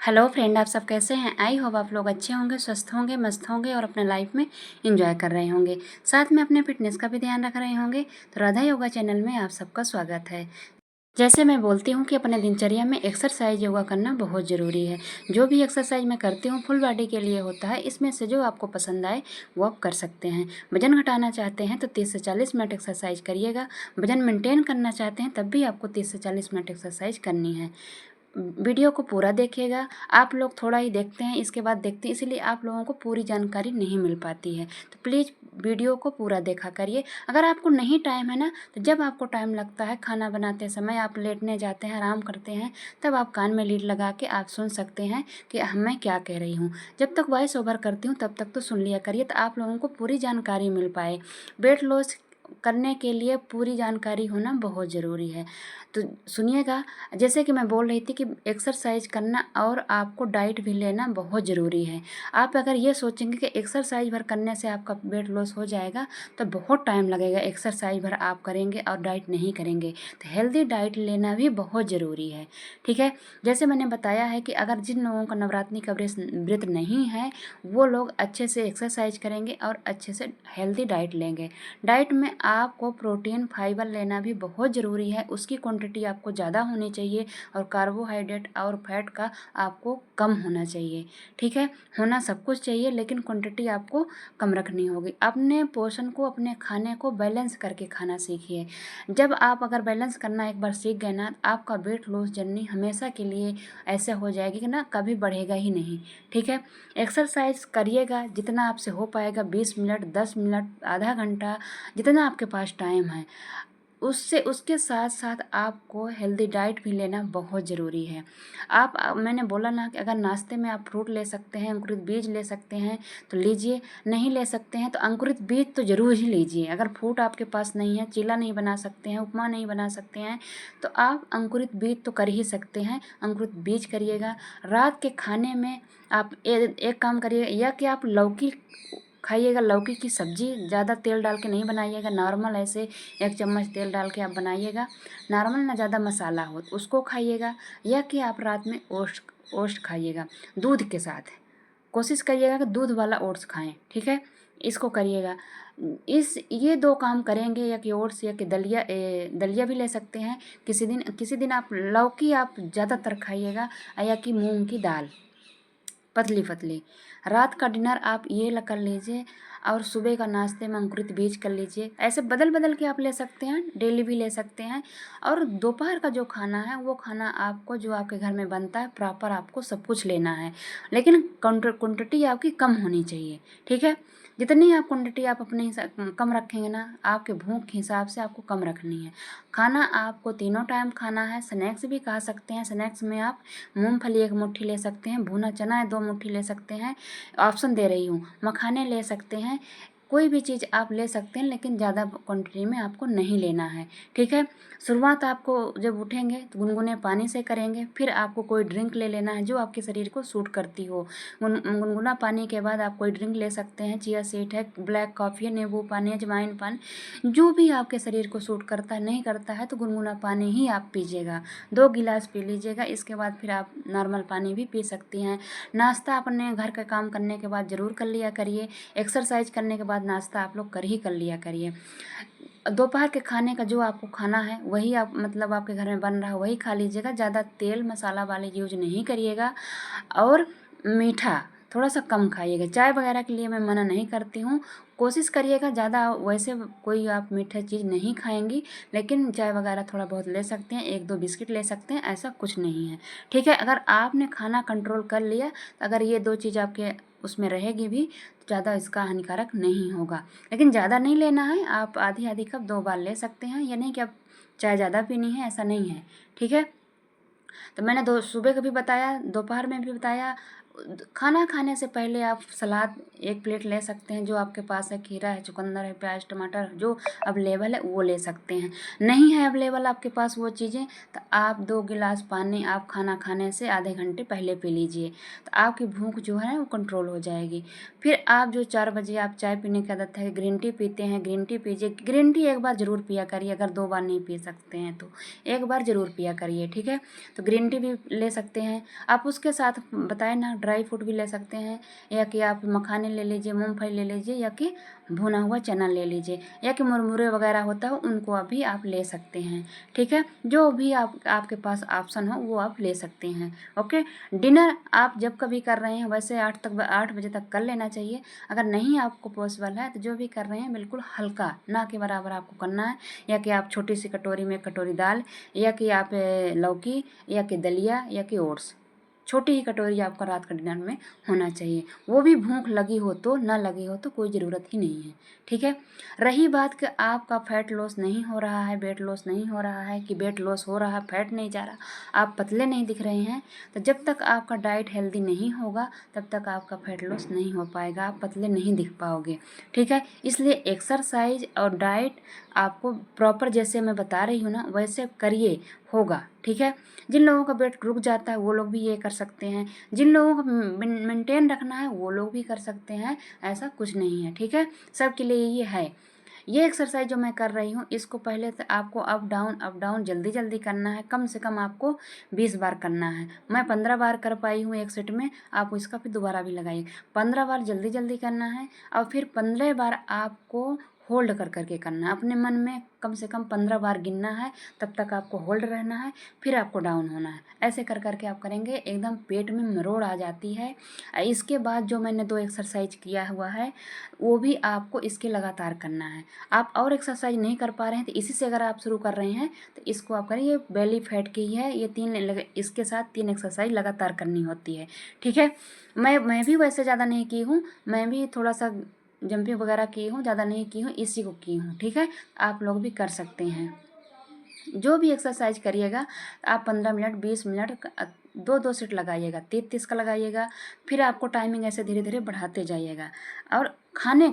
Hello friend, आप सब कैसे हैं। आई होप आप लोग अच्छे होंगे, स्वस्थ होंगे, मस्त होंगे और अपने लाइफ में एंजॉय कर रहे होंगे, साथ में अपने फिटनेस का भी ध्यान रख रहे होंगे। तो राधा योगा चैनल में आप सबका स्वागत है। जैसे मैं बोलती हूँ कि अपने दिनचर्या में एक्सरसाइज योगा करना बहुत ज़रूरी है। जो भी एक्सरसाइज मैं करती हूँ फुल बॉडी के लिए होता है। इसमें से जो आपको पसंद आए वो आप कर सकते हैं। वजन घटाना चाहते हैं तो 30 से 40 मिनट एक्सरसाइज करिएगा। वजन मेंटेन करना चाहते हैं तब भी आपको 30 से 40 मिनट एक्सरसाइज करनी है। वीडियो को पूरा देखिएगा। आप लोग थोड़ा ही देखते हैं, इसके बाद देखते हैं, इसीलिए आप लोगों को पूरी जानकारी नहीं मिल पाती है। तो प्लीज़ वीडियो को पूरा देखा करिए। अगर आपको नहीं टाइम है ना, तो जब आपको टाइम लगता है, खाना बनाते समय आप लेटने जाते हैं, आराम करते हैं, तब आप कान में लीड लगा के आप सुन सकते हैं कि मैं क्या कह रही हूँ। जब तक वॉइस ओवर करती हूँ तब तक तो सुन लिया करिए, तो आप लोगों को पूरी जानकारी मिल पाए। वेट लॉस करने के लिए पूरी जानकारी होना बहुत ज़रूरी है। तो सुनिएगा, जैसे कि मैं बोल रही थी कि एक्सरसाइज करना और आपको डाइट भी लेना बहुत ज़रूरी है। आप अगर ये सोचेंगे कि एक्सरसाइज भर करने से आपका वेट लॉस हो जाएगा तो बहुत टाइम लगेगा। एक्सरसाइज भर आप करेंगे और डाइट नहीं करेंगे, तो हेल्दी डाइट लेना भी बहुत ज़रूरी है। ठीक है, जैसे मैंने बताया है कि अगर जिन लोगों का नवरात्रि का व्रत नहीं है, वो लोग अच्छे से एक्सरसाइज करेंगे और अच्छे से हेल्दी डाइट लेंगे। डाइट में आपको प्रोटीन फाइबर लेना भी बहुत ज़रूरी है। उसकी क्वांटिटी आपको ज़्यादा होनी चाहिए और कार्बोहाइड्रेट और फैट का आपको कम होना चाहिए। ठीक है, होना सब कुछ चाहिए लेकिन क्वांटिटी आपको कम रखनी होगी। अपने पोषण को, अपने खाने को बैलेंस करके खाना सीखिए। जब आप अगर बैलेंस करना एक बार सीख गए ना, आपका वेट लॉस जर्नी हमेशा के लिए ऐसे हो जाएगी कि ना कभी बढ़ेगा ही नहीं। ठीक है, एक्सरसाइज करिएगा जितना आपसे हो पाएगा, 20 मिनट, 10 मिनट, आधा घंटा, जितना आपके पास टाइम है। उससे उसके साथ साथ आपको हेल्दी डाइट भी लेना बहुत ज़रूरी है। मैंने बोला ना कि अगर नाश्ते में आप फ्रूट ले सकते हैं, अंकुरित बीज ले सकते हैं तो लीजिए, नहीं ले सकते हैं तो अंकुरित बीज तो ज़रूर ही लीजिए। अगर फ्रूट आपके पास नहीं है, चीला नहीं बना सकते हैं, उपमा नहीं बना सकते हैं, तो आप अंकुरित बीज तो कर ही सकते हैं। अंकुरित बीज करिएगा। रात के खाने में आप एक काम करिए, या कि आप लौकी खाइएगा। लौकी की सब्ज़ी ज़्यादा तेल डाल के नहीं बनाइएगा, नॉर्मल ऐसे 1 चम्मच तेल डाल के आप बनाइएगा। नॉर्मल, ना ज़्यादा मसाला हो, उसको खाइएगा। या कि आप रात में ओट्स ओट्स खाइएगा दूध के साथ। कोशिश करिएगा कि दूध वाला ओट्स खाएं। ठीक है, इसको करिएगा। ये 2 काम करेंगे, या कि ओट्स या कि दलिया, दलिया भी ले सकते हैं। किसी दिन आप लौकी आप ज़्यादातर खाइएगा, या कि मूंग की दाल पतली पतली। रात का डिनर आप ये कर लीजिए और सुबह का नाश्ते में अंकुरित बीज कर लीजिए। ऐसे बदल बदल के आप ले सकते हैं, डेली भी ले सकते हैं। और दोपहर का जो खाना है वो खाना आपको, जो आपके घर में बनता है, प्रॉपर आपको सब कुछ लेना है, लेकिन क्वांटिटी आपकी कम होनी चाहिए। ठीक है, जितनी आप क्वांटिटी आप अपने हिसाब कम रखेंगे ना, आपके भूख के हिसाब से आपको कम रखनी है। खाना आपको तीनों टाइम खाना है। स्नैक्स भी खा सकते हैं। स्नैक्स में आप मूंगफली 1 मुट्ठी ले सकते हैं, भुना चना 2 मुट्ठी ले सकते हैं, ऑप्शन दे रही हूँ। मखाने ले सकते हैं, कोई भी चीज़ आप ले सकते हैं, लेकिन ज़्यादा क्वांटिटी में आपको नहीं लेना है। ठीक है, शुरुआत आपको जब उठेंगे तो गुनगुने पानी से करेंगे। फिर आपको कोई ड्रिंक ले लेना है जो आपके शरीर को सूट करती हो। गुनगुना पानी के बाद आप कोई ड्रिंक ले सकते हैं। चिया सीड है, ब्लैक कॉफ़ी है, नींबू पानी है, अजवाइन पानी, जो भी आपके शरीर को सूट करता है। नहीं करता है तो गुनगुना पानी ही आप पीजिएगा, 2 गिलास पी लीजिएगा। इसके बाद फिर आप नॉर्मल पानी भी पी सकती हैं। नाश्ता अपने घर का काम करने के बाद ज़रूर कर लिया करिए। एक्सरसाइज करने के बाद नाश्ता आप लोग कर ही कर लिया करिए। दोपहर के खाने का जो आपको खाना है वही आप, मतलब आपके घर में बन रहा है वही खा लीजिएगा। ज़्यादा तेल मसाला वाले यूज नहीं करिएगा। और मीठा थोड़ा सा कम खाइएगा। चाय वगैरह के लिए मैं मना नहीं करती हूँ। कोशिश करिएगा ज़्यादा, वैसे कोई आप मीठा चीज़ नहीं खाएंगी, लेकिन चाय वगैरह थोड़ा बहुत ले सकते हैं, 1-2 बिस्किट ले सकते हैं, ऐसा कुछ नहीं है। ठीक है, अगर आपने खाना कंट्रोल कर लिया, तो अगर ये 2 चीज़ आपके उसमें रहेगी भी तो ज़्यादा इसका हानिकारक नहीं होगा। लेकिन ज़्यादा नहीं लेना है। आप आधी आधी कप 2 बार ले सकते हैं। ये नहीं कि आप चाय ज़्यादा पीनी है, ऐसा नहीं है। ठीक है, तो मैंने सुबह का भी बताया, दोपहर में भी बताया, खाना खाने से पहले आप सलाद 1 प्लेट ले सकते हैं, जो आपके पास है, खीरा है, चुकंदर है, प्याज टमाटर जो अवेलेबल है वो ले सकते हैं। नहीं है अवेलेबल आपके पास वो चीज़ें, तो आप 2 गिलास पानी आप खाना खाने से आधे घंटे पहले पी लीजिए, तो आपकी भूख जो है वो कंट्रोल हो जाएगी। फिर आप जो 4 बजे आप चाय पीने की आदत है, ग्रीन टी पीते हैं, ग्रीन टी पीजिए। ग्रीन टी एक बार ज़रूर पिया करिए, अगर 2 बार नहीं पी सकते हैं तो एक बार ज़रूर पिया करिए, ठीक है। तो ग्रीन टी भी ले सकते हैं आप। उसके साथ बताए ना, ड्राई फ्रूट भी ले सकते हैं, या कि आप मखाने ले लीजिए, मूंगफली ले लीजिए, या कि भुना हुआ चना ले लीजिए, या कि मुरमुरे वगैरह होता है उनको अभी आप ले सकते हैं, ठीक है। जो भी आपके पास ऑप्शन हो वो आप ले सकते हैं, ओके। डिनर आप जब कभी कर रहे हैं वैसे 8 बजे तक कर लेना चाहिए। अगर नहीं आपको पॉसिबल है तो जो भी कर रहे हैं बिल्कुल हल्का, ना के बराबर आपको करना है। या कि आप छोटी सी कटोरी में कटोरी दाल, या कि आप लौकी, या कि दलिया, या कि ओट्स, छोटी ही कटोरी आपका रात का डिनर में होना चाहिए। वो भी भूख लगी हो तो, ना लगी हो तो कोई ज़रूरत ही नहीं है, ठीक है। रही बात कि आपका फैट लॉस नहीं हो रहा है, वेट लॉस नहीं हो रहा है, कि वेट लॉस हो रहा है फैट नहीं जा रहा, आप पतले नहीं दिख रहे हैं, तो जब तक आपका डाइट हेल्दी नहीं होगा तब तक आपका फैट लॉस नहीं हो पाएगा, आप पतले नहीं दिख पाओगे, ठीक है। इसलिए एक्सरसाइज और डाइट आपको प्रॉपर, जैसे मैं बता रही हूँ ना, वैसे करिए, होगा, ठीक है। जिन लोगों का वेट रुक जाता है वो लोग भी ये कर सकते हैं, जिन लोगों को मेंटेन रखना है वो लोग भी कर सकते हैं, ऐसा कुछ नहीं है, ठीक है। सबके लिए ये है। ये एक्सरसाइज जो मैं कर रही हूँ इसको पहले तो आपको अप डाउन जल्दी जल्दी करना है, कम से कम आपको 20 बार करना है। मैं 15 बार कर पाई हूँ एक सेट में, आप इसका फिर दोबारा भी लगाइए। 15 बार जल्दी जल्दी करना है, और फिर 15 बार आपको होल्ड कर करके करना है। अपने मन में कम से कम 15 बार गिनना है, तब तक आपको होल्ड रहना है, फिर आपको डाउन होना है। ऐसे कर करके आप करेंगे, एकदम पेट में मरोड़ आ जाती है। इसके बाद जो मैंने 2 एक्सरसाइज किया हुआ है वो भी आपको इसके लगातार करना है। आप और एक्सरसाइज नहीं कर पा रहे हैं तो इसी से अगर आप शुरू कर रहे हैं तो इसको आप करें। ये बेली फैट की है, ये 3 इसके साथ 3 एक्सरसाइज लगातार करनी होती है, ठीक है। मैं भी वैसे ज़्यादा नहीं की हूँ, मैं भी थोड़ा सा जंपिंग वगैरह की हूँ, ज़्यादा नहीं की हूँ, इसी को की हूँ, ठीक है। आप लोग भी कर सकते हैं। जो भी एक्सरसाइज करिएगा आप 15 मिनट 20 मिनट 2-2 सेट लगाइएगा, 30-30 का लगाइएगा। फिर आपको टाइमिंग ऐसे धीरे धीरे बढ़ाते जाइएगा। और खाने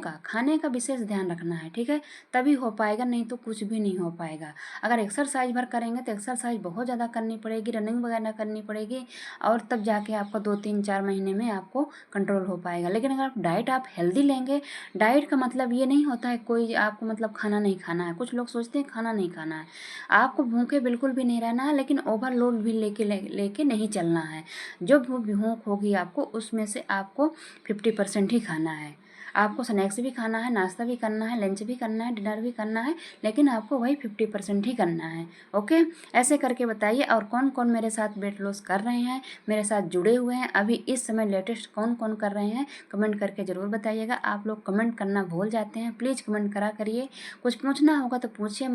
का विशेष ध्यान रखना है, ठीक है। तभी हो पाएगा, नहीं तो कुछ भी नहीं हो पाएगा। अगर एक्सरसाइज भर करेंगे तो एक्सरसाइज बहुत ज़्यादा करनी पड़ेगी, रनिंग वगैरह करनी पड़ेगी, और तब जाके आपका 2-3-4 महीने में आपको कंट्रोल हो पाएगा। लेकिन अगर डाइट आप हेल्दी लेंगे, डाइट का मतलब ये नहीं होता है कोई आपको मतलब खाना नहीं खाना है। कुछ लोग सोचते हैं खाना नहीं खाना है, आपको भूखे बिल्कुल भी नहीं रहना है, लेकिन ओवरलोड भी लेके नहीं चलना है। जो भूख होगी आपको उसमें से आपको 50% ही खाना है। आपको स्नैक्स भी खाना है, नाश्ता भी करना है, लंच भी करना है, डिनर भी करना है, लेकिन आपको वही 50% ही करना है, ओके। ऐसे करके बताइए। और कौन कौन मेरे साथ वेट लॉस कर रहे हैं, मेरे साथ जुड़े हुए हैं, अभी इस समय लेटेस्ट कौन कौन कर रहे हैं, कमेंट करके ज़रूर बताइएगा। आप लोग कमेंट करना भूल जाते हैं, प्लीज़ कमेंट करा करिए। कुछ पूछना होगा तो पूछिए,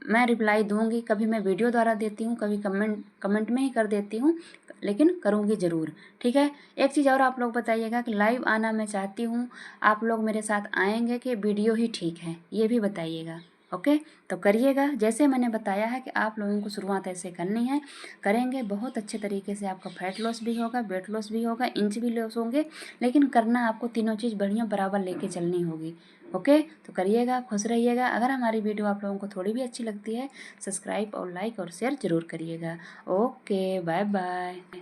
मैं रिप्लाई दूंगी। कभी मैं वीडियो द्वारा देती हूँ, कभी कमेंट में ही कर देती हूँ, लेकिन करूँगी ज़रूर, ठीक है। एक चीज़ और आप लोग बताइएगा कि लाइव आना मैं चाहती हूँ, आप लोग मेरे साथ आएंगे कि वीडियो ही ठीक है, ये भी बताइएगा, ओके। तो करिएगा जैसे मैंने बताया है कि आप लोगों को शुरुआत ऐसे करनी है, करेंगे बहुत अच्छे तरीके से आपका फैट लॉस भी होगा, वेट लॉस भी होगा, इंच भी लॉस होंगे। लेकिन करना आपको तीनों चीज़ बढ़िया बराबर लेके चलनी होगी, ओके। तो करिएगा, खुश रहिएगा। अगर हमारी वीडियो आप लोगों को थोड़ी भी अच्छी लगती है, सब्सक्राइब और लाइक और शेयर ज़रूर करिएगा। Okay, bye bye.